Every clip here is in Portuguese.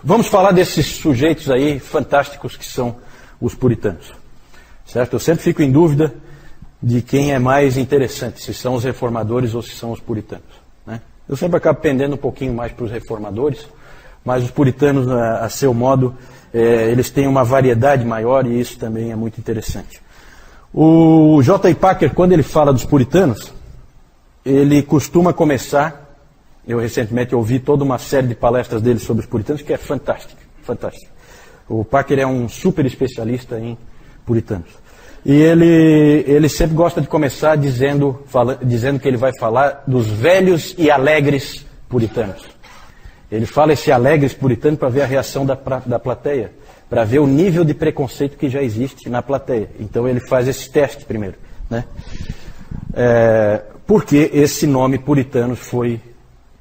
Vamos falar desses sujeitos aí fantásticos que são os puritanos. Certo? Eu sempre fico em dúvida de quem é mais interessante, se são os reformadores ou se são os puritanos. Né? Eu sempre acabo pendendo um pouquinho mais para os reformadores, mas os puritanos, a seu modo, eles têm uma variedade maior e isso também é muito interessante. O J.I. Packer, quando ele fala dos puritanos, ele costuma começar, eu recentemente ouvi toda uma série de palestras dele sobre os puritanos, que é fantástica, fantástica. O Packer é um super especialista em puritanos. E ele sempre gosta de começar dizendo que ele vai falar dos velhos e alegres puritanos. Ele fala esse alegres puritano para ver a reação da plateia, para ver o nível de preconceito que já existe na plateia. Então ele faz esse teste primeiro. Né? Porque esse nome puritanos foi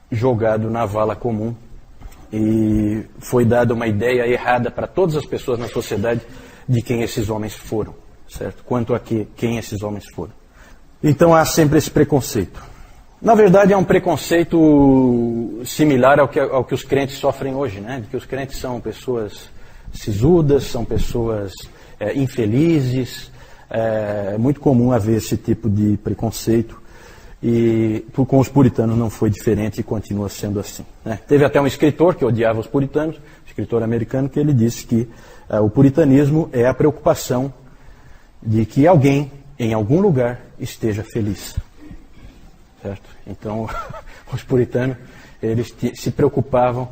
jogado na vala comum e foi dada uma ideia errada para todas as pessoas na sociedade de quem esses homens foram, certo? Quanto a quem esses homens foram. Então há sempre esse preconceito. Na verdade é um preconceito similar ao que os crentes sofrem hoje, né? De que os crentes são pessoas sisudas, são pessoas infelizes. É muito comum haver esse tipo de preconceito. E com os puritanos não foi diferente e continua sendo assim. Né? Teve até um escritor que odiava os puritanos, escritor americano, que ele disse que o puritanismo é a preocupação de que alguém, em algum lugar, esteja feliz. Certo? Então, os puritanos, eles se preocupavam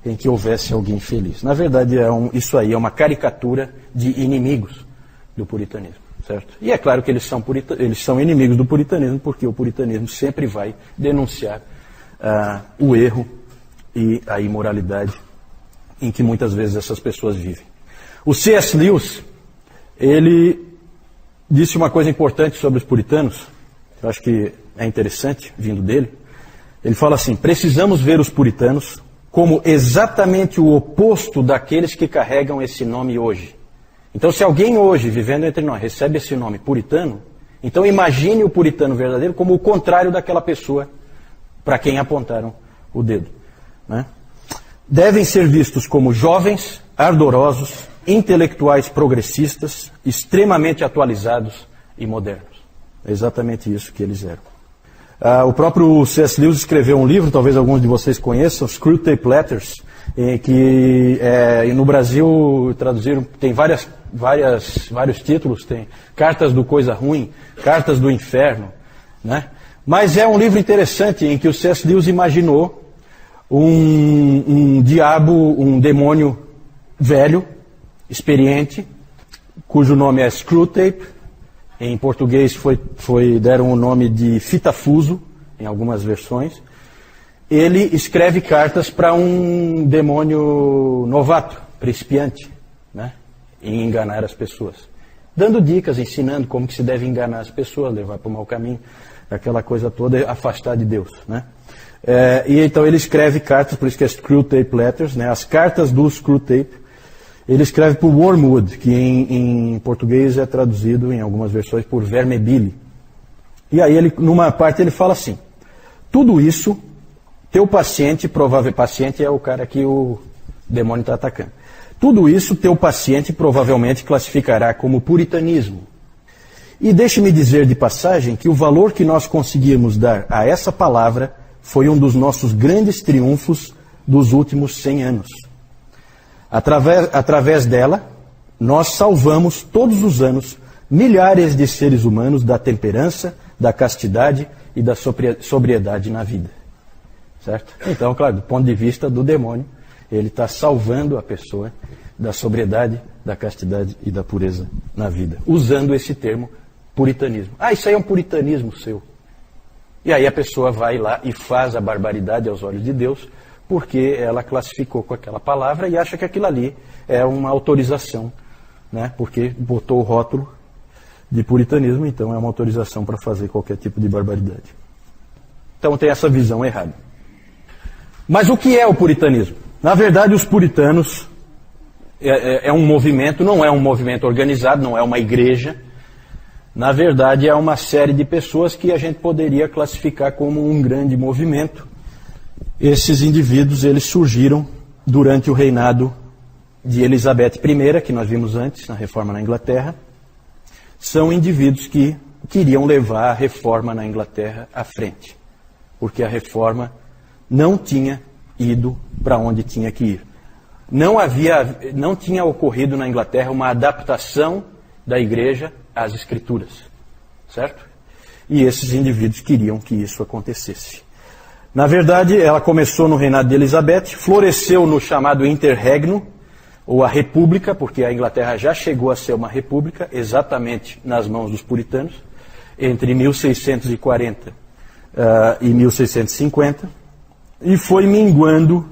em que houvesse alguém feliz. Na verdade, isso aí é uma caricatura de inimigos do puritanismo. Certo? E é claro que eles são inimigos do puritanismo, porque o puritanismo sempre vai denunciar o erro e a imoralidade em que muitas vezes essas pessoas vivem. O C.S. Lewis, ele disse uma coisa importante sobre os puritanos, eu acho que é interessante, vindo dele. Ele fala assim: precisamos ver os puritanos como exatamente o oposto daqueles que carregam esse nome hoje. Então, se alguém hoje, vivendo entre nós, recebe esse nome puritano, então imagine o puritano verdadeiro como o contrário daquela pessoa para quem apontaram o dedo. Né? Devem ser vistos como jovens, ardorosos, intelectuais progressistas, extremamente atualizados e modernos. É exatamente isso que eles eram. O próprio C.S. Lewis escreveu um livro, talvez alguns de vocês conheçam, Screwtape Letters, que no Brasil traduziram, tem vários títulos, tem Cartas do Coisa Ruim, Cartas do Inferno, né? Mas é um livro interessante em que o C.S. Lewis imaginou um diabo, um demônio velho, experiente, cujo nome é Screwtape. Em português deram o nome de Fitafuso, em algumas versões. Ele escreve cartas para um demônio novato, principiante, né? Em enganar as pessoas. Dando dicas, ensinando como que se deve enganar as pessoas, levar para o mau caminho, aquela coisa toda, afastar de Deus, né? E então ele escreve cartas, por isso que é Screwtape Letters, né? As cartas do Screwtape. Ele escreve por Wormwood, que em português é traduzido em algumas versões por Vermebile. E aí, numa parte, ele fala assim: tudo isso, teu paciente, paciente é o cara que o demônio está atacando. Tudo isso, teu paciente provavelmente classificará como puritanismo. E deixe-me dizer de passagem que o valor que nós conseguimos dar a essa palavra foi um dos nossos grandes triunfos dos últimos 100 anos. Através dela, nós salvamos todos os anos milhares de seres humanos da temperança, da castidade e da sobriedade na vida. Certo? Então, claro, do ponto de vista do demônio, ele está salvando a pessoa da sobriedade, da castidade e da pureza na vida, usando esse termo puritanismo. Isso aí é um puritanismo seu. E aí a pessoa vai lá e faz a barbaridade aos olhos de Deus, porque ela classificou com aquela palavra e acha que aquilo ali é uma autorização, né? Porque botou o rótulo de puritanismo, então é uma autorização para fazer qualquer tipo de barbaridade. Então tem essa visão errada. Mas o que é o puritanismo? Na verdade, os puritanos é um movimento, não é um movimento organizado, não é uma igreja. Na verdade, é uma série de pessoas que a gente poderia classificar como um grande movimento. Esses indivíduos, eles surgiram durante o reinado de Elizabeth I, que nós vimos antes, na reforma na Inglaterra, são indivíduos que queriam levar a reforma na Inglaterra à frente, porque a reforma não tinha ido para onde tinha que ir. Não tinha ocorrido na Inglaterra uma adaptação da igreja às escrituras, certo? E esses indivíduos queriam que isso acontecesse. Na verdade, ela começou no reinado de Elizabeth, floresceu no chamado Interregno, ou a República, porque a Inglaterra já chegou a ser uma república, exatamente nas mãos dos puritanos, entre 1640 e 1650, e foi minguando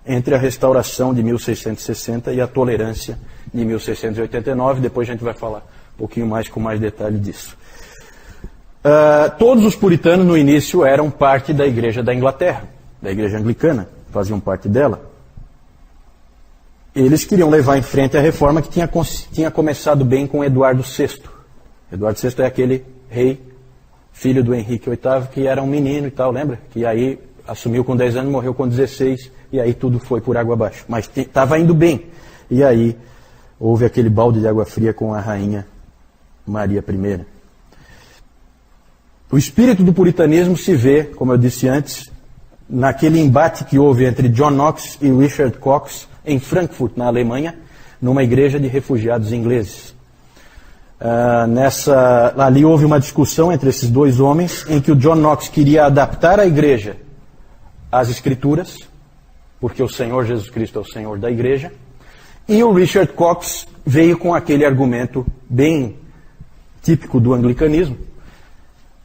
entre a restauração de 1660 e a tolerância de 1689. Depois a gente vai falar um pouquinho mais com mais detalhe disso. Todos os puritanos no início eram parte da igreja da Inglaterra, da igreja anglicana, faziam parte dela. Eles queriam levar em frente a reforma que tinha começado bem com Eduardo VI. Eduardo VI é aquele rei, filho do Henrique VIII, que era um menino e tal, lembra? Que aí assumiu com 10 anos, morreu com 16, e aí tudo foi por água abaixo. Mas estava indo bem. E aí houve aquele balde de água fria com a rainha Maria I. O espírito do puritanismo se vê, como eu disse antes, naquele embate que houve entre John Knox e Richard Cox em Frankfurt, na Alemanha, numa igreja de refugiados ingleses. Ali houve uma discussão entre esses dois homens, em que o John Knox queria adaptar a igreja às escrituras, porque o Senhor Jesus Cristo é o Senhor da igreja, e o Richard Cox veio com aquele argumento bem típico do anglicanismo,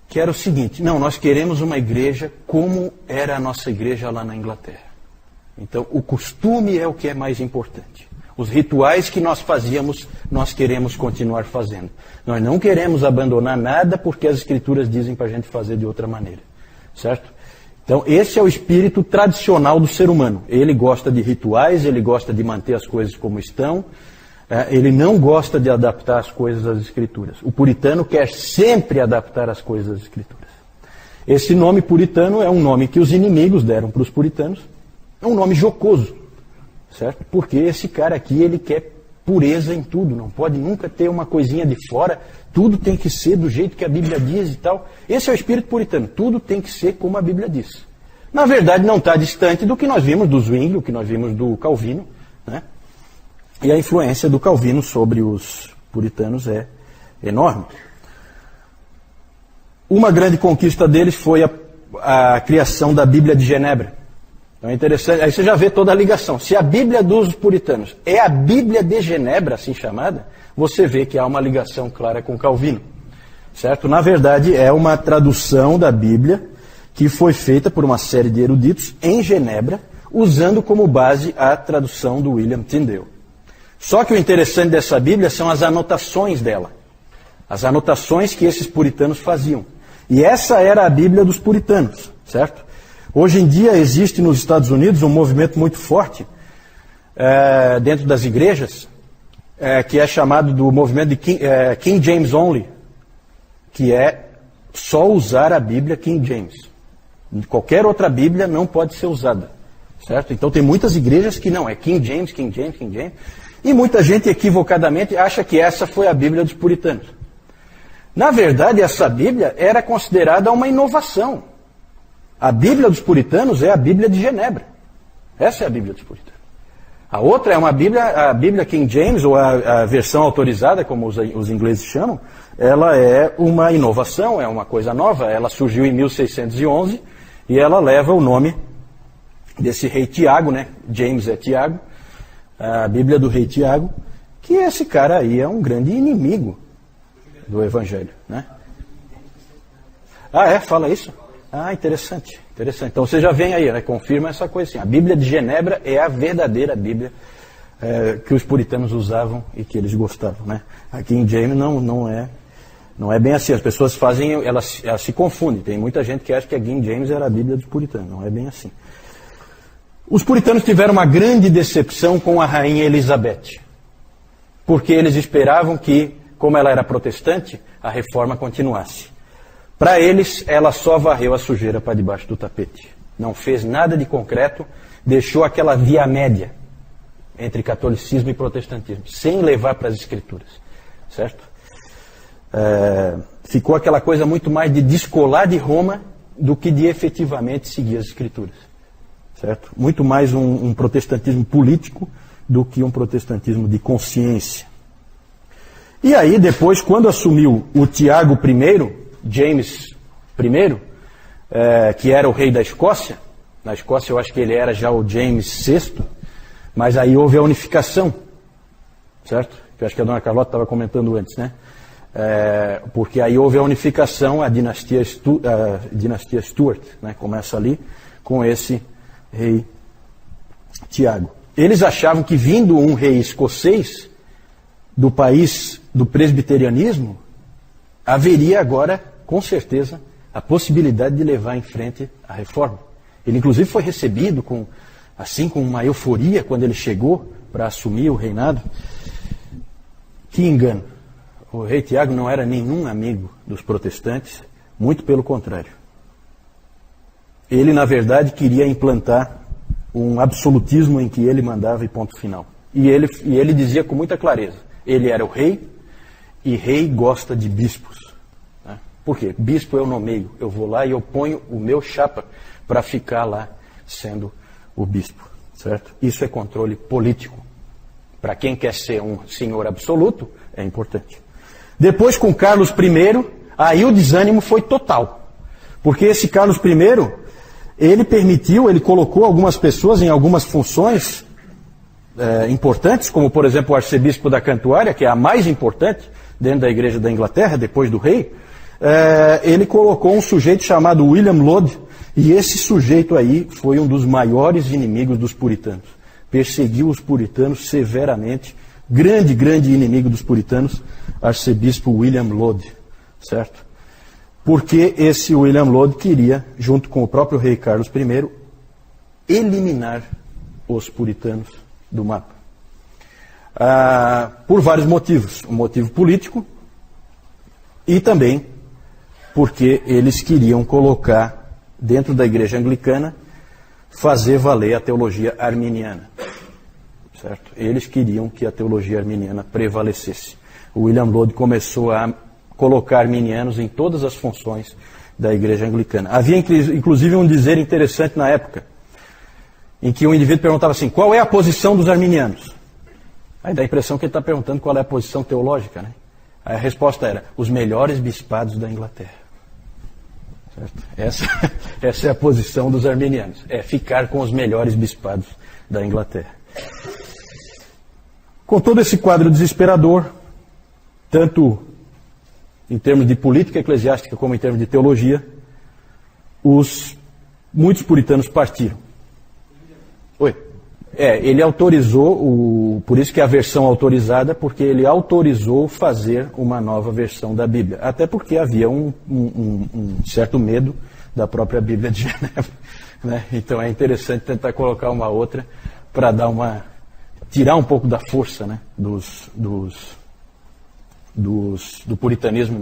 que era o seguinte: não, nós queremos uma igreja como era a nossa igreja lá na Inglaterra. Então, o costume é o que é mais importante. Os rituais que nós fazíamos, nós queremos continuar fazendo. Nós não queremos abandonar nada porque as escrituras dizem para a gente fazer de outra maneira. Certo? Então, esse é o espírito tradicional do ser humano. Ele gosta de rituais, ele gosta de manter as coisas como estão, ele não gosta de adaptar as coisas às escrituras. O puritano quer sempre adaptar as coisas às escrituras. Esse nome puritano é um nome que os inimigos deram para os puritanos. É um nome jocoso, certo? Porque esse cara aqui, ele quer pureza em tudo, não pode nunca ter uma coisinha de fora, tudo tem que ser do jeito que a Bíblia diz e tal. Esse é o espírito puritano, tudo tem que ser como a Bíblia diz. Na verdade, não está distante do que nós vimos do Zwingli, o que nós vimos do Calvino, né? E a influência do Calvino sobre os puritanos é enorme. Uma grande conquista deles foi a criação da Bíblia de Genebra. Então é interessante, aí você já vê toda a ligação. Se a Bíblia dos puritanos é a Bíblia de Genebra, assim chamada, você vê que há uma ligação clara com Calvino. Certo? Na verdade, é uma tradução da Bíblia que foi feita por uma série de eruditos em Genebra, usando como base a tradução do William Tyndale. Só que o interessante dessa Bíblia são as anotações dela. As anotações que esses puritanos faziam. E essa era a Bíblia dos puritanos, certo? Hoje em dia existe nos Estados Unidos um movimento muito forte dentro das igrejas, que é chamado do movimento de King James Only, que é só usar a Bíblia King James. Qualquer outra Bíblia não pode ser usada, certo? Então tem muitas igrejas que não, é King James, King James, King James, e muita gente equivocadamente acha que essa foi a Bíblia dos puritanos. Na verdade, essa Bíblia era considerada uma inovação. A Bíblia dos puritanos é a Bíblia de Genebra. Essa é a Bíblia dos puritanos. A outra é uma Bíblia, a Bíblia King James, ou a versão autorizada, como os ingleses chamam, ela é uma inovação, é uma coisa nova. Ela surgiu em 1611 e ela leva o nome desse rei Tiago, né? James é Tiago, a Bíblia do rei Tiago, que esse cara aí é um grande inimigo do Evangelho, né? Ah, fala isso? Ah, interessante, interessante. Então você já vem aí, né? Confirma essa coisa assim. A Bíblia de Genebra é a verdadeira Bíblia que os puritanos usavam e que eles gostavam, né? A King James não é bem assim. As pessoas fazem, elas se confundem. Tem muita gente que acha que a King James era a Bíblia dos puritanos. Não é bem assim. Os puritanos tiveram uma grande decepção com a rainha Elizabeth, porque eles esperavam que, como ela era protestante, a reforma continuasse. Para eles, ela só varreu a sujeira para debaixo do tapete. Não fez nada de concreto, deixou aquela via média, entre catolicismo e protestantismo, sem levar para as escrituras, certo? Ficou aquela coisa muito mais de descolar de Roma do que de efetivamente seguir as escrituras, certo? Muito mais um protestantismo político do que um protestantismo de consciência. E aí depois, quando assumiu o Tiago I, James I, que era o rei da Escócia, na Escócia eu acho que ele era já o James VI, mas aí houve a unificação, certo? Que eu acho que a dona Carlota estava comentando antes, né? Porque aí houve a unificação, a dinastia Stuart, né? Começa ali com esse rei Tiago. Eles achavam que vindo um rei escocês do país do presbiterianismo, haveria agora, com certeza, a possibilidade de levar em frente a reforma. Ele inclusive foi recebido com uma euforia quando ele chegou para assumir o reinado. Que engano. O rei Tiago não era nenhum amigo dos protestantes, muito pelo contrário. Ele, na verdade, queria implantar um absolutismo em que ele mandava e ponto final. E ele dizia com muita clareza, ele era o rei, e rei gosta de bispos. Né? Por quê? Bispo eu nomeio, eu vou lá e eu ponho o meu chapa para ficar lá sendo o bispo. Certo? Isso é controle político. Para quem quer ser um senhor absoluto, é importante. Depois, com Carlos I, aí o desânimo foi total. Porque esse Carlos I, ele colocou algumas pessoas em algumas funções importantes, como por exemplo o arcebispo da Cantuária, que é a mais importante dentro da igreja da Inglaterra, depois do rei. Ele colocou um sujeito chamado William Laud, e esse sujeito aí foi um dos maiores inimigos dos puritanos. Perseguiu os puritanos severamente. Grande inimigo dos puritanos, arcebispo William Laud, certo? Porque esse William Laud queria, junto com o próprio rei Carlos I, eliminar os puritanos do mapa. Por vários motivos. Um motivo político e também porque eles queriam colocar dentro da igreja anglicana, fazer valer a teologia arminiana. Certo? Eles queriam que a teologia arminiana prevalecesse. O William Laud começou a colocar arminianos em todas as funções da igreja anglicana. Havia inclusive um dizer interessante na época, em que um indivíduo perguntava assim, qual é a posição dos arminianos? Aí dá a impressão que ele está perguntando qual é a posição teológica, né? Aí a resposta era, os melhores bispados da Inglaterra. Essa é a posição dos arminianos, é ficar com os melhores bispados da Inglaterra. Com todo esse quadro desesperador, tanto em termos de política eclesiástica como em termos de teologia, muitos puritanos partiram. Oi? Ele autorizou, por isso que é a versão autorizada, porque ele autorizou fazer uma nova versão da Bíblia. Até porque havia um certo medo da própria Bíblia de Genebra. Né? Então é interessante tentar colocar uma outra para tirar um pouco da força, né? do puritanismo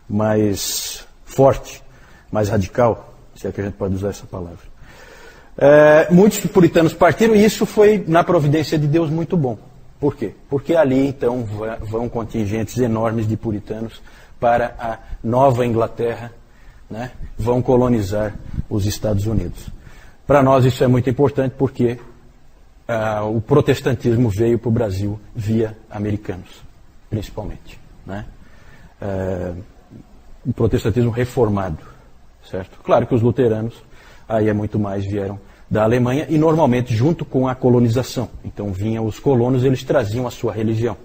mais forte, mais radical, se é que a gente pode usar essa palavra. Muitos puritanos partiram e isso foi, na providência de Deus, muito bom. Por quê? Porque ali, então, vão contingentes enormes de puritanos para a Nova Inglaterra, né? Vão colonizar os Estados Unidos. Para nós isso é muito importante porque o protestantismo veio para o Brasil via americanos, principalmente. Né? O protestantismo reformado. Certo? Claro que os luteranos, aí é muito mais, vieram da Alemanha e normalmente junto com a colonização. Então vinham os colonos, eles traziam a sua religião,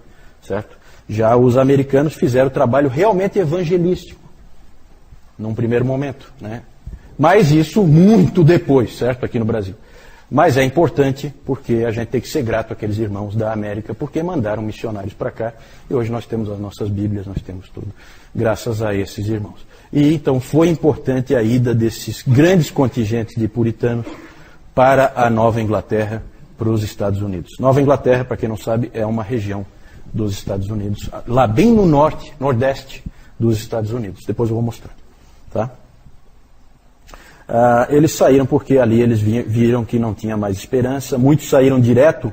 certo? Já os americanos fizeram o trabalho realmente evangelístico, num primeiro momento, né? Mas isso muito depois, certo? Aqui no Brasil. Mas é importante porque a gente tem que ser grato àqueles irmãos da América, porque mandaram missionários para cá e hoje nós temos as nossas Bíblias, nós temos tudo, graças a esses irmãos. E então foi importante a ida desses grandes contingentes de puritanos para a Nova Inglaterra, para os Estados Unidos. Nova Inglaterra, para quem não sabe, é uma região dos Estados Unidos, lá bem no norte, nordeste dos Estados Unidos. Depois eu vou mostrar. Tá? Eles saíram porque ali eles viram que não tinha mais esperança. Muitos saíram direto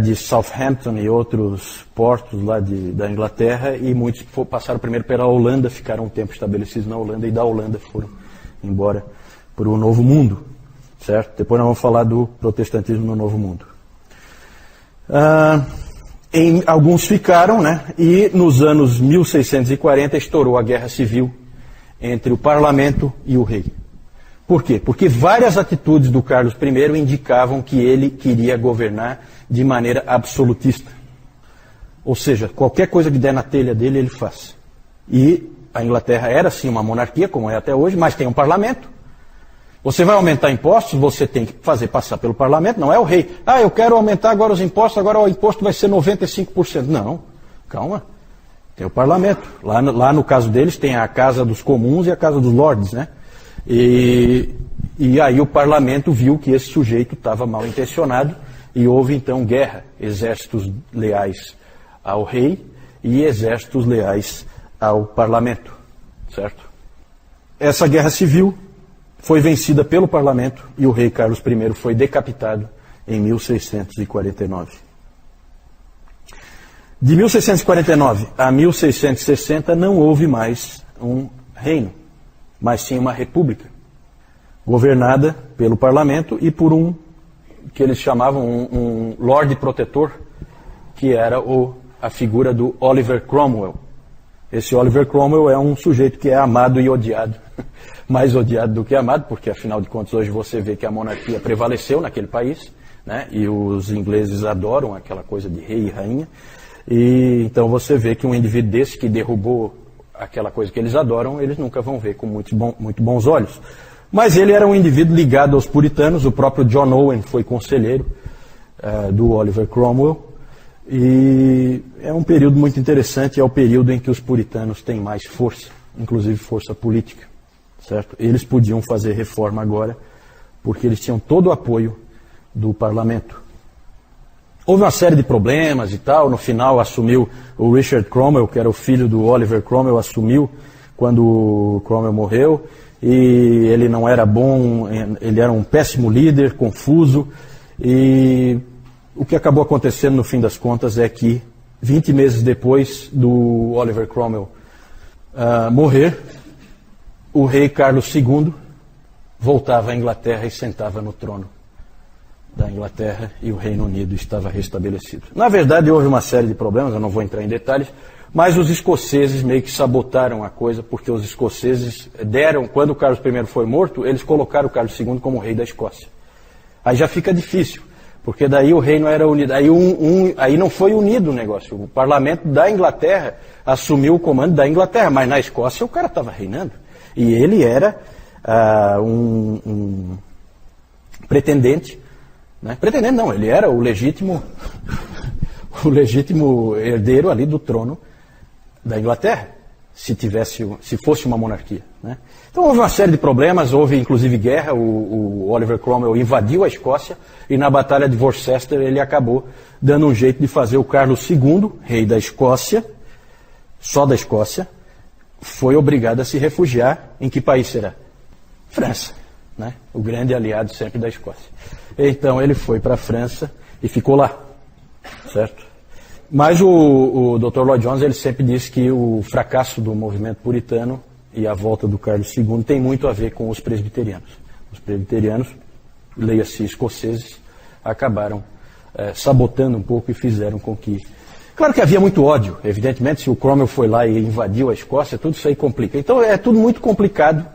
de Southampton e outros portos lá da Inglaterra, e muitos passaram primeiro pela Holanda, ficaram um tempo estabelecidos na Holanda, e da Holanda foram embora para o Novo Mundo, certo? Depois nós vamos falar do protestantismo no Novo Mundo. Alguns ficaram, né? E nos anos 1640 estourou a Guerra Civil entre o parlamento e o rei. Por quê? Porque várias atitudes do Carlos I indicavam que ele queria governar de maneira absolutista. Ou seja, qualquer coisa que der na telha dele, ele faz. E a Inglaterra era sim uma monarquia, como é até hoje, mas tem um parlamento. Você vai aumentar impostos, você tem que fazer passar pelo parlamento, não é o rei. Eu quero aumentar agora os impostos, agora o imposto vai ser 95%. Não, calma. Tem o parlamento. Lá no caso deles tem a Casa dos Comuns e a Casa dos Lordes, né? E aí o parlamento viu que esse sujeito estava mal intencionado e houve então guerra. Exércitos leais ao rei e exércitos leais ao parlamento, certo? Essa guerra civil foi vencida pelo parlamento e o rei Carlos I foi decapitado em 1649. De 1649 a 1660 não houve mais um reino, mas sim uma república, governada pelo parlamento e por um que eles chamavam um Lorde Protetor, que era a figura do Oliver Cromwell. Esse Oliver Cromwell é um sujeito que é amado e odiado, mais odiado do que amado, porque afinal de contas hoje você vê que a monarquia prevaleceu naquele país, né? E os ingleses adoram aquela coisa de rei e rainha, e então você vê que um indivíduo desse que derrubou aquela coisa que eles adoram, eles nunca vão ver com muito bons olhos. Mas ele era um indivíduo ligado aos puritanos, o próprio John Owen foi conselheiro do Oliver Cromwell, e é um período muito interessante, é o período em que os puritanos têm mais força, inclusive força política, certo? Eles podiam fazer reforma agora, porque eles tinham todo o apoio do parlamento. Houve uma série de problemas e tal, no final assumiu o Richard Cromwell, que era o filho do Oliver Cromwell, assumiu quando o Cromwell morreu, e ele não era bom, ele era um péssimo líder, confuso, e o que acabou acontecendo no fim das contas é que 20 meses depois do Oliver Cromwell morrer, o rei Carlos II voltava à Inglaterra e sentava no trono da Inglaterra e o Reino Unido estava restabelecido. Na verdade, houve uma série de problemas, eu não vou entrar em detalhes, mas os escoceses meio que sabotaram a coisa, porque os escoceses quando o Carlos I foi morto, eles colocaram o Carlos II como rei da Escócia. Aí já fica difícil, porque daí o reino era unido, aí não foi unido o negócio. O parlamento da Inglaterra assumiu o comando da Inglaterra, mas na Escócia o cara estava reinando. E ele era um pretendente, né? Pretendente não, ele era o legítimo herdeiro ali do trono da Inglaterra, se fosse uma monarquia, né? Então houve uma série de problemas, houve inclusive guerra, o Oliver Cromwell invadiu a Escócia e na Batalha de Worcester ele acabou dando um jeito de fazer o Carlos II, rei da Escócia, só da Escócia, foi obrigado a se refugiar em que país será? França, né? O grande aliado sempre da Escócia. Então ele foi para a França e ficou lá, certo? Mas o Dr. Lloyd Jones ele sempre disse que o fracasso do movimento puritano e a volta do Carlos II tem muito a ver com os presbiterianos. Os presbiterianos, leia-se escoceses, acabaram sabotando um pouco e fizeram com que... Claro que havia muito ódio, evidentemente, se o Cromwell foi lá e invadiu a Escócia, tudo isso aí complica. Então é tudo muito complicado,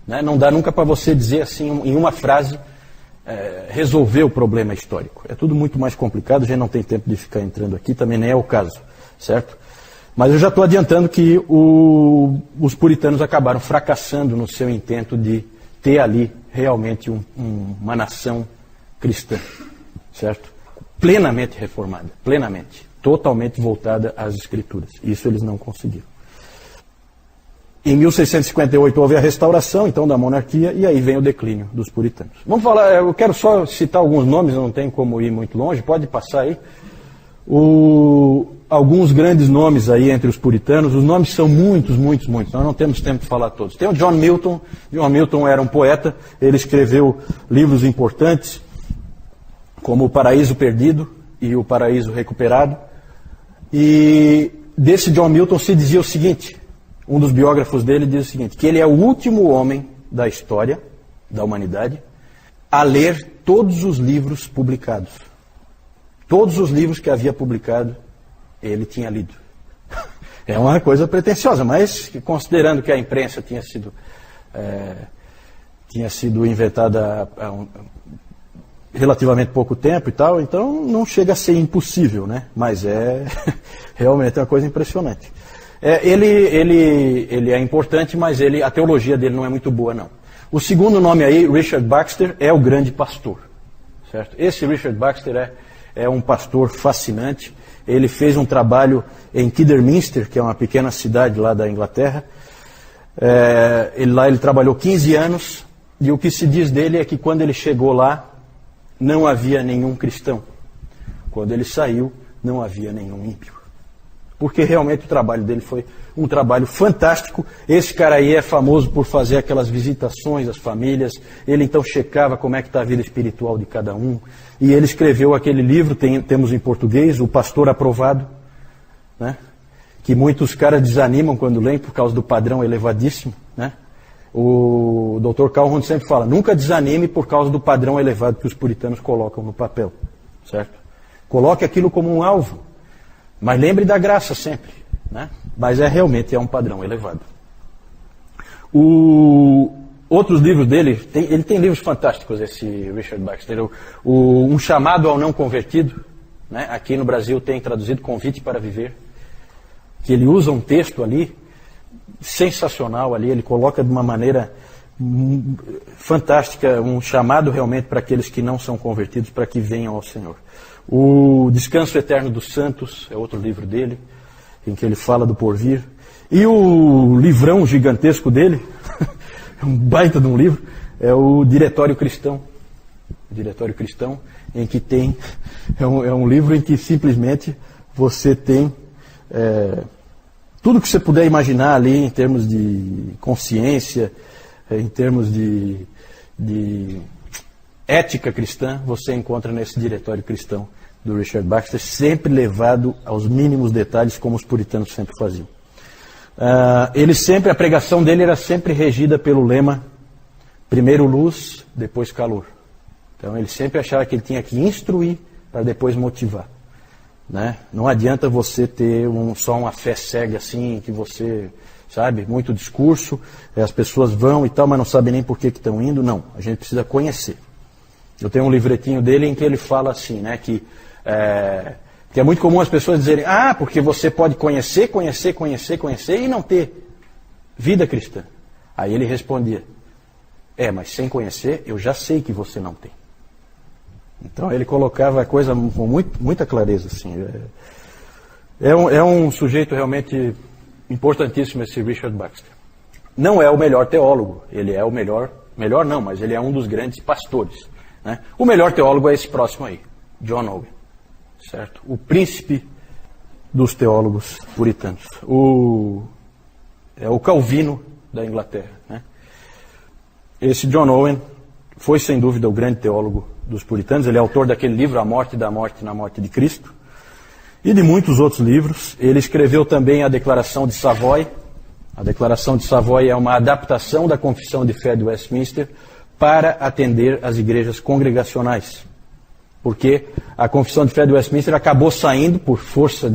né? Não dá nunca para você dizer assim, em uma frase, resolver o problema histórico. É tudo muito mais complicado, a gente não tem tempo de ficar entrando aqui, também nem é o caso, certo? Mas eu já estou adiantando que os puritanos acabaram fracassando no seu intento de ter ali realmente uma nação cristã, certo? Plenamente reformada, plenamente, totalmente voltada às Escrituras. Isso eles não conseguiram. Em 1658 houve a restauração, então, da monarquia, e aí vem o declínio dos puritanos. Vamos falar, eu quero só citar alguns nomes, eu não tenho como ir muito longe, pode passar aí. Alguns grandes nomes aí entre os puritanos, os nomes são muitos, nós não temos tempo de falar todos. Tem o John Milton. John Milton era um poeta, ele escreveu livros importantes, como O Paraíso Perdido, e o Paraíso Recuperado. E desse John Milton se dizia o seguinte, um dos biógrafos dele diz o seguinte, que ele é o último homem da história da humanidade a ler todos os livros publicados. Todos os livros que havia publicado, ele tinha lido. É uma coisa pretensiosa, mas considerando que a imprensa tinha sido inventada há relativamente pouco tempo e tal, então não chega a ser impossível, né? Mas é realmente uma coisa impressionante. Ele é importante, mas a teologia dele não é muito boa, não. O segundo nome aí, Richard Baxter, é o grande pastor. Certo? Esse Richard Baxter é um pastor fascinante. Ele fez um trabalho em Kidderminster, que é uma pequena cidade lá da Inglaterra. Ele trabalhou 15 anos, e o que se diz dele é que quando ele chegou lá, não havia nenhum cristão. Quando ele saiu, não havia nenhum ímpio. Porque realmente o trabalho dele foi um trabalho fantástico. Esse cara aí é famoso por fazer aquelas visitações às famílias. Ele então checava como é que está a vida espiritual de cada um. E ele escreveu aquele livro, temos em português, O Pastor Aprovado, né? Que muitos caras desanimam quando leem por causa do padrão elevadíssimo, né? O Dr. Calhoun sempre fala, nunca desanime por causa do padrão elevado que os puritanos colocam no papel, certo? Coloque aquilo como um alvo, mas lembre da graça sempre, né? Mas realmente é um padrão elevado. Outros livros dele, ele tem livros fantásticos, esse Richard Baxter. Um Chamado ao Não Convertido, né? Aqui no Brasil tem traduzido Convite para Viver, que ele usa um texto ali, sensacional ali, ele coloca de uma maneira fantástica, um chamado realmente para aqueles que não são convertidos, para que venham ao Senhor. O Descanso Eterno dos Santos é outro livro dele, em que ele fala do porvir. E o livrão gigantesco dele, um baita de um livro, é o Diretório Cristão. O Diretório Cristão, em que tem, é um livro em que simplesmente você tem tudo que você puder imaginar ali em termos de consciência, em termos de ética cristã, você encontra nesse Diretório Cristão do Richard Baxter, sempre levado aos mínimos detalhes, como os puritanos sempre faziam. A pregação dele era sempre regida pelo lema, primeiro luz, depois calor. Então ele sempre achava que ele tinha que instruir para depois motivar. Né? Não adianta você ter só uma fé cega assim, que você, sabe, muito discurso, as pessoas vão e tal, mas não sabem nem por que estão indo. Não, a gente precisa conhecer. Eu tenho um livretinho dele em que ele fala assim, né, que é muito comum as pessoas dizerem, porque você pode conhecer e não ter vida cristã. Aí ele respondia, mas sem conhecer eu já sei que você não tem. Então ele colocava a coisa com muita clareza. Assim. É um sujeito realmente importantíssimo esse Richard Baxter. Não é o melhor teólogo, ele é o melhor não, mas ele é um dos grandes pastores. Né? O melhor teólogo é esse próximo aí, John Owen, certo? O príncipe dos teólogos puritanos. É o Calvino da Inglaterra. Né? Esse John Owen foi sem dúvida o grande teólogo dos puritanos. Ele é autor daquele livro A Morte da Morte na Morte de Cristo e de muitos outros livros. Ele escreveu também a Declaração de Savoy. A Declaração de Savoy é uma adaptação da Confissão de Fé de Westminster para atender às igrejas congregacionais, porque a Confissão de Fé de Westminster acabou saindo, por força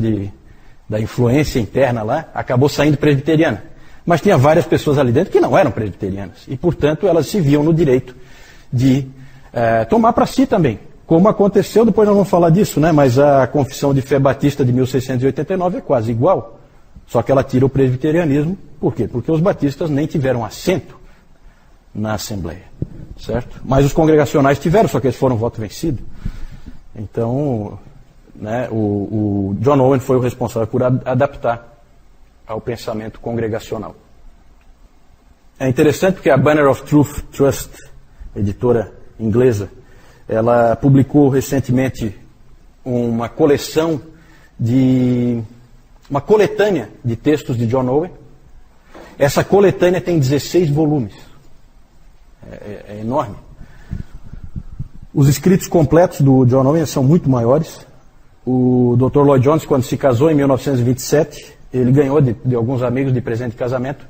da influência interna lá, acabou saindo presbiteriana. Mas tinha várias pessoas ali dentro que não eram presbiterianas e, portanto, elas se viam no direito de tomar para si também, como aconteceu, depois nós vamos falar disso, né? Mas a Confissão de Fé Batista de 1689 é quase igual, só que ela tira o presbiterianismo. Por quê? Porque os batistas nem tiveram assento na Assembleia, certo? Mas os congregacionais tiveram, só que eles foram voto vencido. Então, né, o John Owen foi o responsável por adaptar ao pensamento congregacional. É interessante porque a Banner of Truth Trust, editora inglesa, ela publicou recentemente uma coletânea de textos de John Owen. Essa coletânea tem 16 volumes. É enorme. Os escritos completos do John Owen são muito maiores, O Dr. Lloyd Jones, quando se casou em 1927, ele ganhou de alguns amigos de presente de casamento,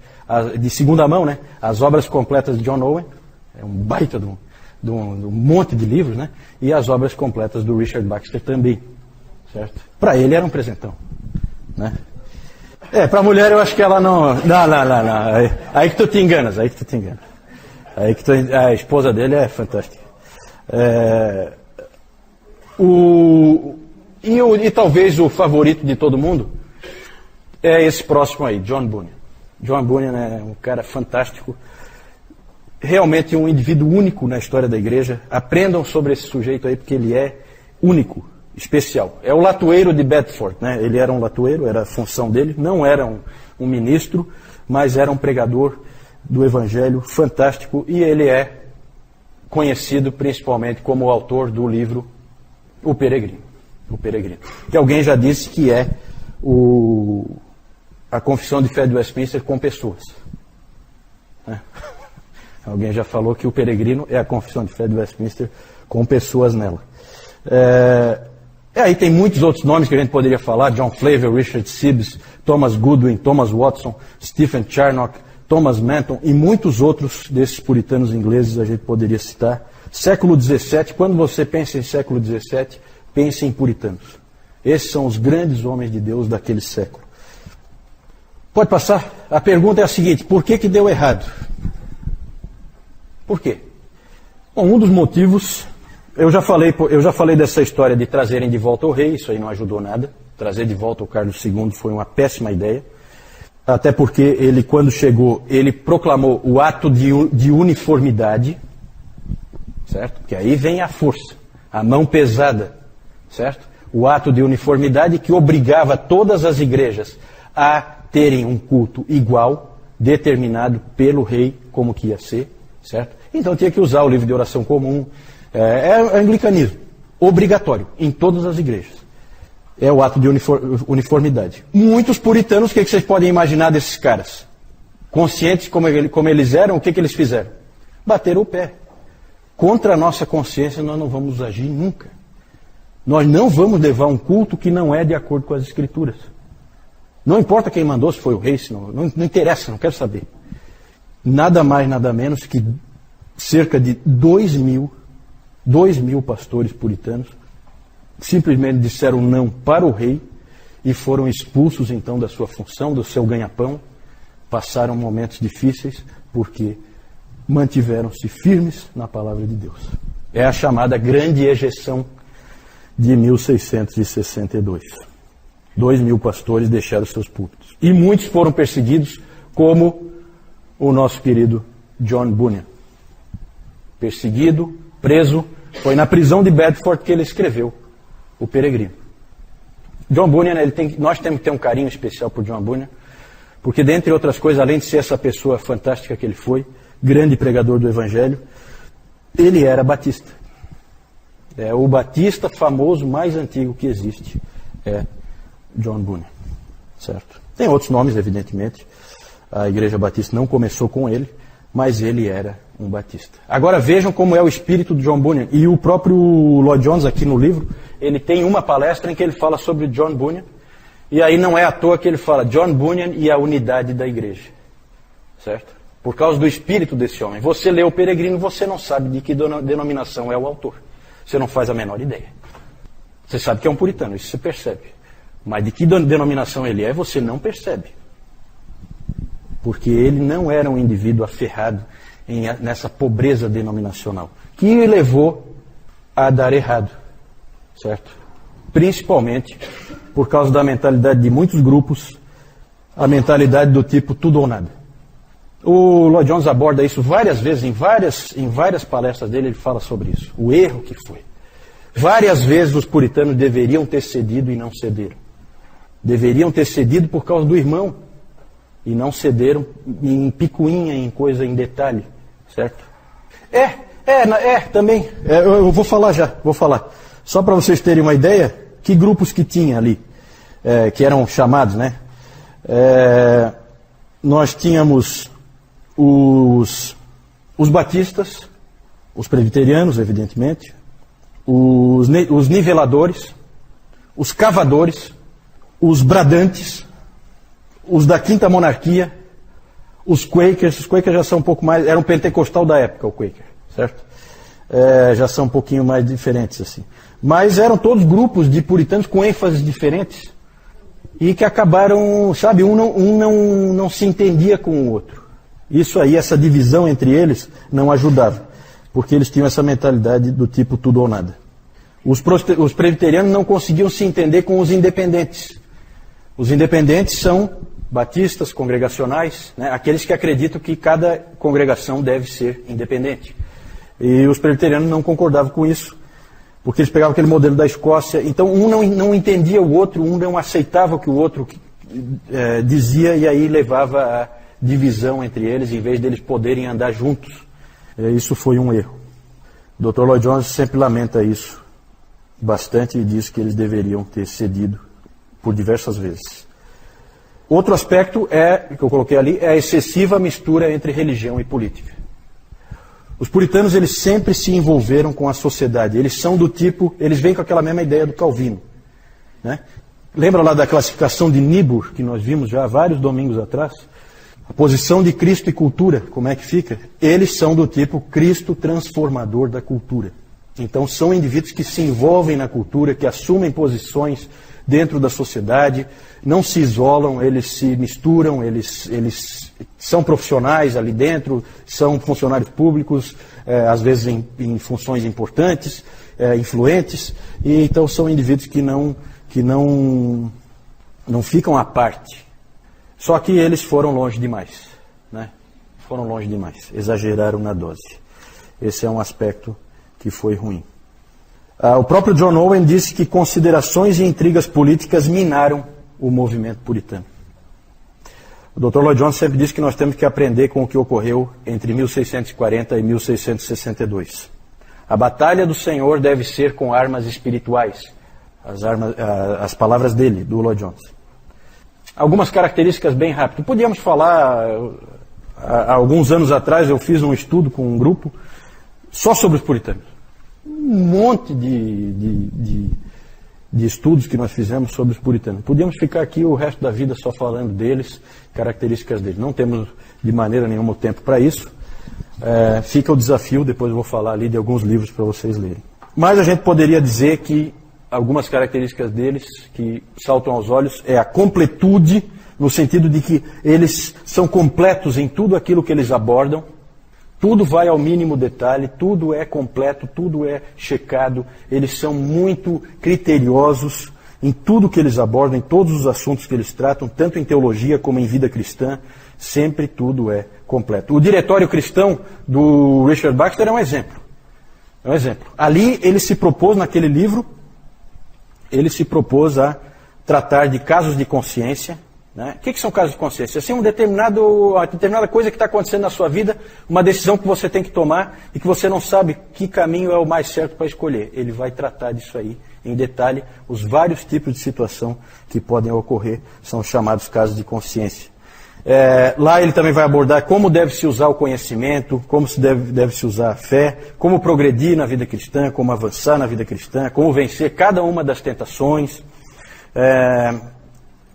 de segunda mão, né, as obras completas de John Owen, é um baita de um monte de livros, né, e as obras completas do Richard Baxter também, certo? Para ele era um presentão, né? Para a mulher eu acho que ela não. Não. Aí que tu te enganas, a esposa dele é fantástica. E talvez o favorito de todo mundo é esse próximo aí, John Bunyan. John Bunyan é um cara fantástico, realmente um indivíduo único na história da igreja. Aprendam sobre esse sujeito aí, porque ele é único, especial. É o latoeiro de Bedford, né? Ele era um latoeiro, era a função dele, não era um ministro, mas era um pregador do evangelho fantástico, e ele é conhecido principalmente como o autor do livro O Peregrino. Que alguém já disse que é a Confissão de Fé de Westminster com pessoas. Né? Alguém já falou que o Peregrino é a Confissão de Fé de Westminster com pessoas nela. Aí tem muitos outros nomes que a gente poderia falar: John Flavel, Richard Sibbes, Thomas Goodwin, Thomas Watson, Stephen Charnock, Thomas Manton e muitos outros desses puritanos ingleses a gente poderia citar. Século XVII, quando você pensa em século XVII, pense em puritanos. Esses são os grandes homens de Deus daquele século. Pode passar? A pergunta é a seguinte: por que deu errado? Por quê? Bom, um dos motivos... Eu já falei dessa história de trazerem de volta o rei, isso aí não ajudou nada. Trazer de volta o Carlos II foi uma péssima ideia. Até porque ele, quando chegou, ele proclamou o ato de uniformidade, certo? Que aí vem a força, a mão pesada, certo? O ato de uniformidade que obrigava todas as igrejas a terem um culto igual, determinado pelo rei como que ia ser, certo? Então tinha que usar o livro de oração comum. É anglicanismo, obrigatório, em todas as igrejas. É o ato de uniformidade. Muitos puritanos, o que vocês podem imaginar desses caras? Conscientes como eles eram, o que eles fizeram? Bateram o pé. Contra a nossa consciência nós não vamos agir nunca. Nós não vamos levar um culto que não é de acordo com as Escrituras. Não importa quem mandou, se foi o rei, se não interessa, não quero saber. Nada mais, nada menos que cerca de 2 mil pastores puritanos simplesmente disseram não para o rei e foram expulsos então da sua função, do seu ganha-pão. Passaram momentos difíceis porque mantiveram-se firmes na palavra de Deus. É a chamada Grande Ejeção de 1662. 2 mil pastores deixaram seus púlpitos. E muitos foram perseguidos, como o nosso querido John Bunyan. Perseguido, preso. Foi na prisão de Bedford que ele escreveu O Peregrino. John Bunyan, nós temos que ter um carinho especial por John Bunyan, porque, dentre outras coisas, além de ser essa pessoa fantástica que ele foi, grande pregador do Evangelho, ele era batista. É o batista famoso mais antigo que existe, é John Bunyan. Certo? Tem outros nomes, evidentemente. A Igreja Batista não começou com ele, mas ele era um batista. Agora vejam como é o espírito de John Bunyan. E o próprio Lloyd Jones, aqui no livro, ele tem uma palestra em que ele fala sobre John Bunyan. E aí não é à toa que ele fala John Bunyan e a unidade da igreja. Certo? Por causa do espírito desse homem. Você lê O Peregrino, você não sabe de que denominação é o autor. Você não faz a menor ideia. Você sabe que é um puritano, isso você percebe. Mas de que denominação ele é, você não percebe. Porque ele não era um indivíduo aferrado nessa pobreza denominacional, que o levou a dar errado, certo? Principalmente por causa da mentalidade de muitos grupos, a mentalidade do tipo tudo ou nada. O Lloyd Jones aborda isso várias vezes, em várias palestras dele ele fala sobre isso, o erro que foi. Várias vezes os puritanos deveriam ter cedido e não cederam. Deveriam ter cedido por causa do irmão, e não cederam em picuinha, em coisa, em detalhe, certo? Também. Eu vou falar já. Só para vocês terem uma ideia, que grupos que tinha ali, que eram chamados, né? Nós tínhamos os batistas, os presbiterianos, evidentemente, os niveladores, os cavadores, os bradantes, os da Quinta Monarquia, os Quakers já são um pouco mais, era um pentecostal da época o Quaker, certo? Já são um pouquinho mais diferentes assim. Mas eram todos grupos de puritanos com ênfases diferentes e que acabaram, sabe, um não se entendia com o outro. Isso aí, essa divisão entre eles não ajudava, porque eles tinham essa mentalidade do tipo tudo ou nada. Os presbiterianos não conseguiam se entender com os independentes. Os independentes são batistas, congregacionais, né, aqueles que acreditam que cada congregação deve ser independente. E os presbiterianos não concordavam com isso, porque eles pegavam aquele modelo da Escócia. Então um não entendia o outro, um não aceitava o que o outro dizia, e aí levava a divisão entre eles, em vez deles poderem andar juntos. Isso foi um erro. O Dr. Lloyd Jones sempre lamenta isso bastante e diz que eles deveriam ter cedido por diversas vezes. Outro aspecto que eu coloquei ali, é a excessiva mistura entre religião e política. Os puritanos, eles sempre se envolveram com a sociedade. Eles são do tipo, eles vêm com aquela mesma ideia do Calvino, né? Lembra lá da classificação de Niebuhr, que nós vimos já há vários domingos atrás? A posição de Cristo e cultura, como é que fica? Eles são do tipo Cristo transformador da cultura. Então são indivíduos que se envolvem na cultura, que assumem posições dentro da sociedade, não se isolam, eles se misturam, eles são profissionais ali dentro, são funcionários públicos, às vezes em funções importantes, influentes, e então são indivíduos que não ficam à parte. Só que eles foram longe demais, né? Foram longe demais, exageraram na dose. Esse é um aspecto que foi ruim. O próprio John Owen disse que considerações e intrigas políticas minaram o movimento puritano. O Dr. Lloyd Jones sempre disse que nós temos que aprender com o que ocorreu entre 1640 e 1662. A batalha do Senhor deve ser com armas espirituais. As palavras dele, do Lloyd Jones. Algumas características bem rápidas. Podíamos falar, há alguns anos atrás eu fiz um estudo com um grupo só sobre os puritanos. Um monte de estudos que nós fizemos sobre os puritanos. Podíamos ficar aqui o resto da vida só falando deles, características deles. Não temos de maneira nenhuma o tempo para isso. Fica o desafio, depois eu vou falar ali de alguns livros para vocês lerem. Mas a gente poderia dizer que algumas características deles que saltam aos olhos é a completude, no sentido de que eles são completos em tudo aquilo que eles abordam. Tudo vai ao mínimo detalhe, tudo é completo, tudo é checado. Eles são muito criteriosos em tudo que eles abordam, em todos os assuntos que eles tratam, tanto em teologia como em vida cristã. Sempre tudo é completo. O Diretório Cristão do Richard Baxter é um exemplo. É um exemplo. Ali ele se propôs, naquele livro, ele se propôs a tratar de casos de consciência. Né? O que são casos de consciência? Assim, uma determinada coisa que está acontecendo na sua vida, uma decisão que você tem que tomar e que você não sabe que caminho é o mais certo para escolher. Ele vai tratar disso aí em detalhe. Os vários tipos de situação que podem ocorrer são chamados casos de consciência. Lá ele também vai abordar como deve-se usar o conhecimento, como deve-se usar a fé, como progredir na vida cristã, como avançar na vida cristã, como vencer cada uma das tentações,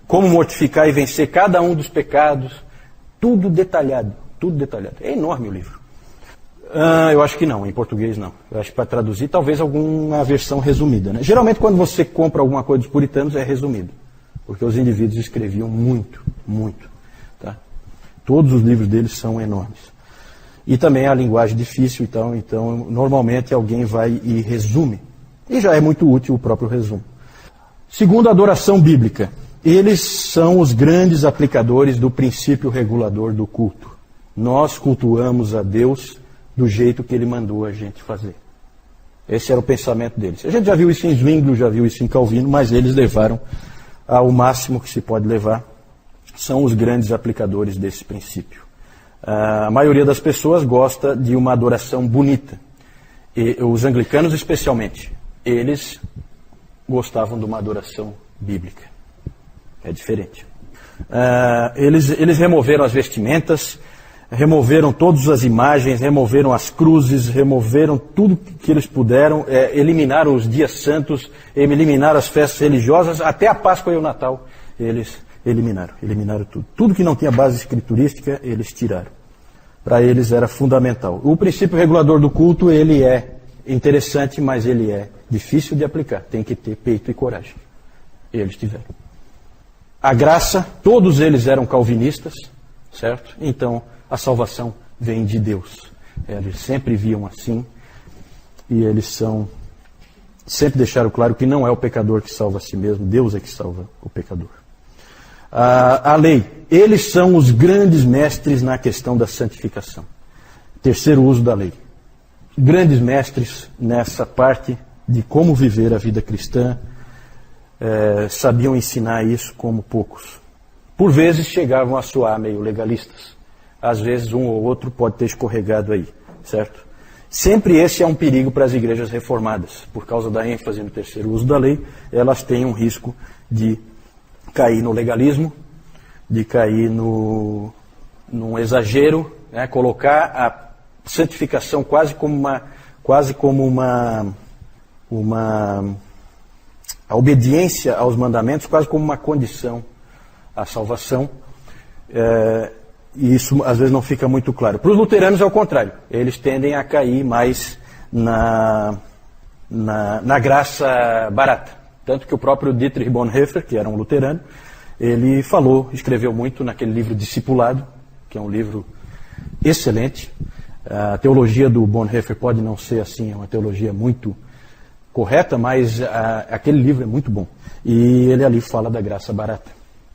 como mortificar e vencer cada um dos pecados, tudo detalhado, tudo detalhado. É enorme o livro. Eu acho que não, em português não. Eu acho que para traduzir, talvez alguma versão resumida. Né? Geralmente quando você compra alguma coisa dos puritanos é resumido, porque os indivíduos escreviam muito, muito. Tá? Todos os livros deles são enormes. E também a linguagem difícil, então normalmente alguém vai e resume. E já é muito útil o próprio resumo. Segundo, a adoração bíblica. Eles são os grandes aplicadores do princípio regulador do culto. Nós cultuamos a Deus do jeito que Ele mandou a gente fazer. Esse era o pensamento deles. A gente já viu isso em Zwinglio, já viu isso em Calvino, mas eles levaram ao máximo que se pode levar. São os grandes aplicadores desse princípio. A maioria das pessoas gosta de uma adoração bonita. E os anglicanos especialmente, eles gostavam de uma adoração bíblica. É diferente. Eles removeram as vestimentas, removeram todas as imagens, removeram as cruzes, removeram tudo que eles puderam, eliminaram os dias santos, eliminaram as festas religiosas, até a Páscoa e o Natal eles eliminaram tudo. Tudo que não tinha base escriturística, eles tiraram. Para eles era fundamental. O princípio regulador do culto, ele é interessante, mas ele é difícil de aplicar. Tem que ter peito e coragem. Eles tiveram. A graça, todos eles eram calvinistas, certo? Então, a salvação vem de Deus. Eles sempre viam assim, e eles sempre deixaram claro que não é o pecador que salva a si mesmo, Deus é que salva o pecador. A lei, eles são os grandes mestres na questão da santificação. Terceiro uso da lei. Grandes mestres nessa parte de como viver a vida cristã, sabiam ensinar isso como poucos. Por vezes chegavam a soar meio legalistas. Às vezes um ou outro pode ter escorregado aí, certo? Sempre esse é um perigo para as igrejas reformadas. Por causa da ênfase no terceiro uso da lei, elas têm um risco de cair no legalismo, de cair num exagero, né? Colocar a santificação quase como a obediência aos mandamentos quase como uma condição à salvação. E isso às vezes não fica muito claro. Para os luteranos é o contrário. Eles tendem a cair mais na graça barata. Tanto que o próprio Dietrich Bonhoeffer, que era um luterano, ele escreveu muito naquele livro Discipulado, que é um livro excelente. A teologia do Bonhoeffer pode não ser assim, é uma teologia muito correta, mas aquele livro é muito bom. E ele ali fala da graça barata.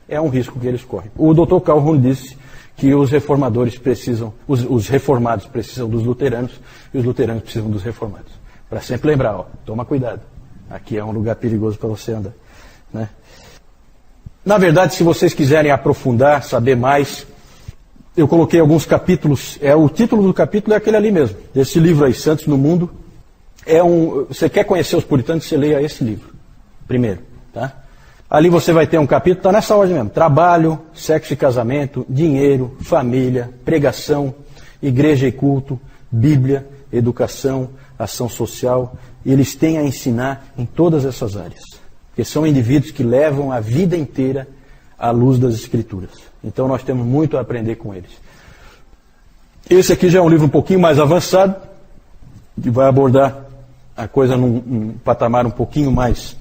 É um risco que eles correm. O Dr. Calhoun disse que os reformadores precisam, os reformados precisam dos luteranos e os luteranos precisam dos reformados. Para sempre lembrar, toma cuidado. Aqui é um lugar perigoso para você andar, né? Na verdade, se vocês quiserem aprofundar, saber mais, eu coloquei alguns capítulos. O título do capítulo é aquele ali mesmo, desse livro aí, Santos no Mundo. Você quer conhecer os puritanos, você leia esse livro primeiro, tá? Ali você vai ter um capítulo, está nessa ordem mesmo: trabalho, sexo e casamento, dinheiro, família, pregação, igreja e culto, Bíblia, educação, ação social. E eles têm a ensinar em todas essas áreas, porque são indivíduos que levam a vida inteira à luz das Escrituras. Então nós temos muito a aprender com eles. Esse aqui já é um livro um pouquinho mais avançado, que vai abordar a coisa num patamar um pouquinho mais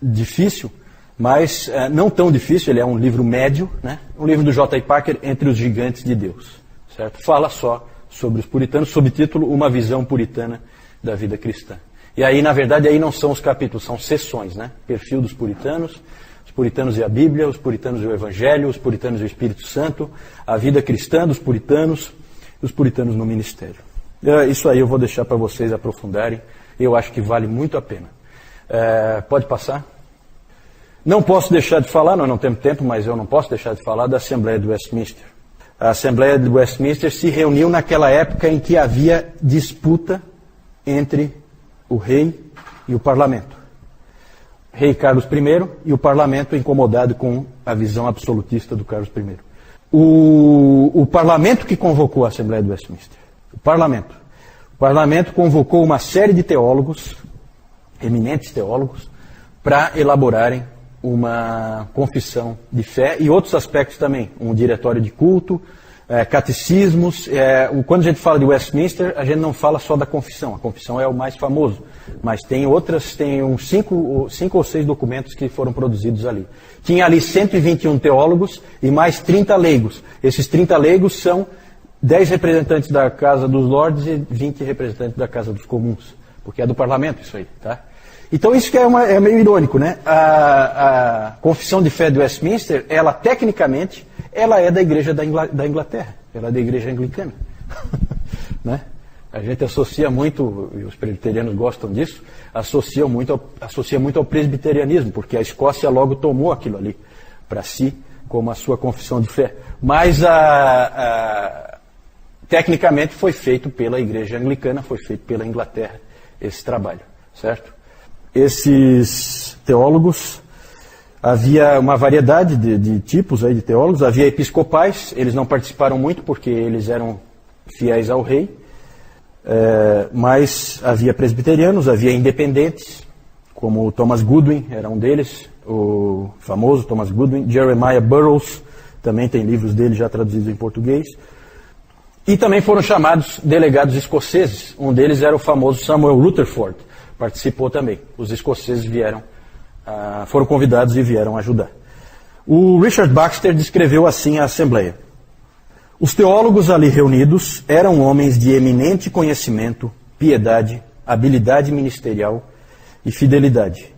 difícil, mas não tão difícil. Ele é um livro médio, né? Um livro do J.I. Packer, Entre os Gigantes de Deus, certo? Fala só sobre os puritanos, sob o título Uma Visão Puritana da Vida Cristã. E aí, na verdade, aí não são os capítulos, são sessões, né? Perfil dos puritanos, os puritanos e a Bíblia, os puritanos e o Evangelho, os puritanos e o Espírito Santo, a vida cristã dos puritanos e os puritanos no ministério. Isso aí eu vou deixar para vocês aprofundarem. Eu acho que vale muito a pena. Pode passar? Não posso deixar de falar, nós não temos tempo, mas eu não posso deixar de falar da Assembleia de Westminster. A Assembleia de Westminster se reuniu naquela época em que havia disputa entre o rei e o parlamento. Rei Carlos I e o parlamento incomodado com a visão absolutista do Carlos I. O parlamento que convocou a Assembleia de Westminster. O parlamento convocou uma série de teólogos, eminentes teólogos, para elaborarem uma confissão de fé e outros aspectos também, um diretório de culto, catecismos. Quando a gente fala de Westminster, a gente não fala só da confissão. A confissão é o mais famoso, mas tem uns 5 ou 6 documentos que foram produzidos ali. Tinha ali 121 teólogos e mais 30 leigos. Esses 30 leigos são 10 representantes da Casa dos Lordes e 20 representantes da Casa dos Comuns, porque é do parlamento isso aí, tá? Então isso que é meio irônico, né? A confissão de fé de Westminster, ela tecnicamente, ela é da Igreja da Inglaterra, ela é da Igreja Anglicana, né? A gente associa muito, e os presbiterianos gostam disso, associa muito ao presbiterianismo, porque a Escócia logo tomou aquilo ali para si como a sua confissão de fé. Mas tecnicamente foi feito pela Igreja Anglicana, foi feito pela Inglaterra esse trabalho, certo? Esses teólogos Havia uma variedade de tipos aí de teólogos. Havia episcopais, eles não participaram muito porque eles eram fiéis ao rei, mas havia presbiterianos, havia independentes, como o Thomas Goodwin, era um deles, o famoso Thomas Goodwin. Jeremiah Burroughs, também tem livros dele já traduzidos em português. E também foram chamados delegados escoceses. Um deles era o famoso Samuel Rutherford, participou também. Os escoceses foram convidados e vieram ajudar. O Richard Baxter descreveu assim a Assembleia. Os teólogos ali reunidos eram homens de eminente conhecimento, piedade, habilidade ministerial e fidelidade.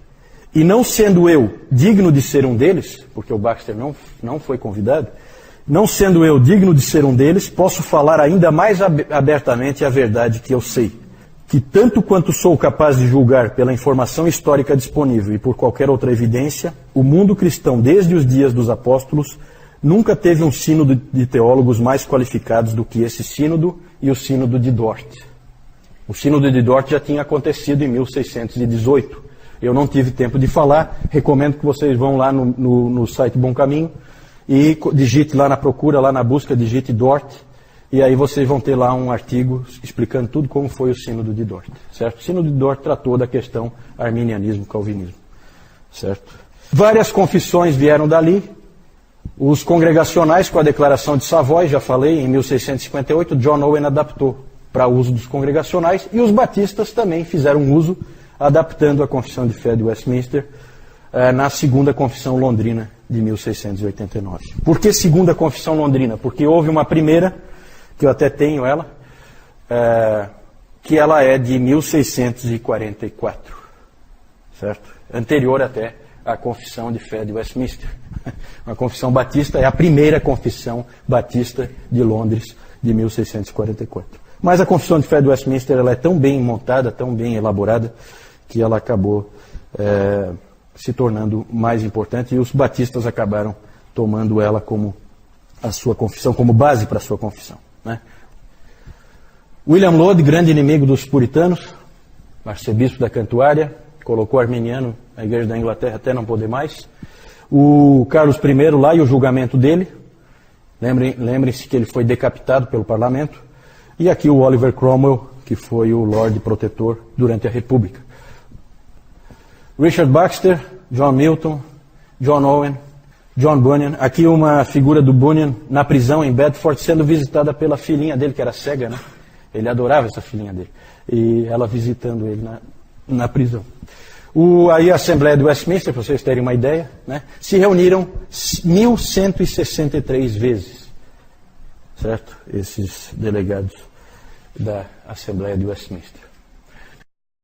E não sendo eu digno de ser um deles, porque o Baxter não foi convidado, não sendo eu digno de ser um deles, posso falar ainda mais abertamente a verdade que eu sei, que tanto quanto sou capaz de julgar pela informação histórica disponível e por qualquer outra evidência, o mundo cristão desde os dias dos apóstolos nunca teve um sínodo de teólogos mais qualificados do que esse sínodo e o sínodo de Dort. O sínodo de Dort já tinha acontecido em 1618. Eu não tive tempo de falar, recomendo que vocês vão lá no site Bom Caminho e digite lá na procura, lá na busca, digite Dort, e aí vocês vão ter lá um artigo explicando tudo como foi o sínodo de Dort, certo? O sínodo de Dort tratou da questão arminianismo, calvinismo, certo? Várias confissões vieram dali. Os congregacionais, com a declaração de Savoy, já falei, em 1658, John Owen adaptou para uso dos congregacionais, e os batistas também fizeram uso, adaptando a confissão de fé de Westminster na segunda confissão londrina de 1689. Por que segunda confissão londrina? Porque houve uma primeira, que eu até tenho ela, que ela é de 1644, certo? Anterior até à confissão de fé de Westminster. A confissão batista é a primeira confissão batista de Londres de 1644. Mas a confissão de fé de Westminster ela é tão bem montada, tão bem elaborada, que ela acabou se tornando mais importante, e os batistas acabaram tomando ela como a sua confissão, como base para a sua confissão, né? William Laud, grande inimigo dos puritanos, arcebispo da Cantuária, colocou arminiano na Igreja da Inglaterra até não poder mais. O Carlos I lá e o julgamento dele, lembrem-se que ele foi decapitado pelo parlamento. E aqui o Oliver Cromwell, que foi o Lorde Protetor durante a República. Richard Baxter, John Milton, John Owen, John Bunyan. Aqui uma figura do Bunyan na prisão em Bedford, sendo visitada pela filhinha dele, que era cega, né? Ele adorava essa filhinha dele. E ela visitando ele na prisão. Aí a Assembleia de Westminster, para vocês terem uma ideia, né, se reuniram 1163 vezes, certo? Esses delegados da Assembleia de Westminster.